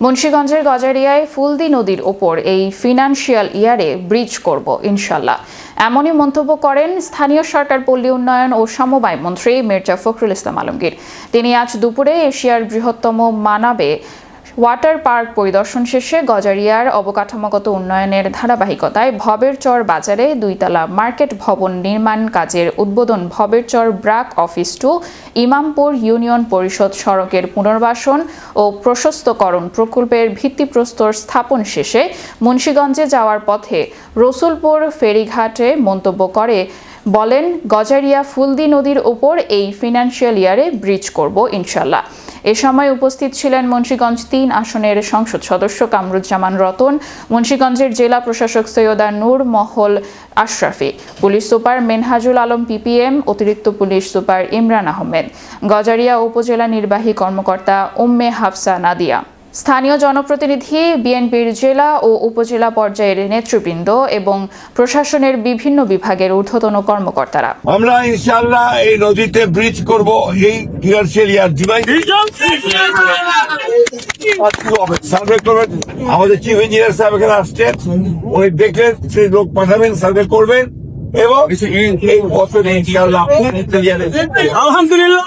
মুন্সিগঞ্জের গজারিয়ায় ফুলদি নদীর ওপর এই ফিনান্সিয়াল ইয়ারে ব্রিজ করব ইনশাল্লাহ, এমনই মন্তব্য করেন স্থানীয় সরকার পল্লী উন্নয়ন ও সমবায় মন্ত্রী মির্জা ফখরুল ইসলাম আলমগীর। তিনি আজ দুপুরে এশিয়ার বৃহত্তম মানাবে ওয়াটার পার্ক পরিদর্শন শেষে গজারিয়ার অবকাঠামোগত উন্নয়নের ধারাবাহিকতায় ভবেরচর বাজারে 2 তলা মার্কেট ভবন নির্মাণ কাজের উদ্বোধন, Bhaberchar BRAC office to Imampur union পরিষদ সড়কের পুনর্বাসন ও প্রশস্তকরণ প্রকল্পের ভিত্তিপ্রস্তর স্থাপন শেষে মুন্সিগঞ্জে যাওয়ার পথে রসুলপুর ফেরিঘাটে মন্তব্য করে বলেন, গজারিয়া ফুলদি নদীর ওপর এই ফিনান্সিয়াল ইয়ারে ব্রিজ করব ইনশাল্লাহ। এ সময় উপস্থিত ছিলেন মুন্সিগঞ্জ 3 আসনের সংসদ সদস্য কামরুজ্জামান রতন, মুন্সিগঞ্জের জেলা প্রশাসক সৈয়দা নূর মহল Ashrafi, police super Menhajul Alam PPM, অতিরিক্ত পুলিশ সুপার ইমরান আহমেদ, গজারিয়া উপজেলা নির্বাহী কর্মকর্তা উম্মে হাফসা নাদিয়া, স্থানীয় জনপ্রতিনিধি, বিএনপির জেলা ও উপজেলা পর্যায়ের নেতৃবৃন্দ এবং প্রশাসনের বিভিন্ন বিভাগের ঊর্ধ্বতন কর্মকর্তারা। আমরা ইনশাআল্লাহ এই নদীতে ব্রিজ করব এই ফিনান্সিয়াল ইয়ার সার্ভে করবেন। আমাদের চিফ ইঞ্জিনিয়ার সাহেব এখানে আসছেন, উনি দেখলেন সেই লোক পাঠাবেন, সার্ভে করবেন এবং এই বছর ইনশাআল্লাহ আলহামদুলিল্লাহ।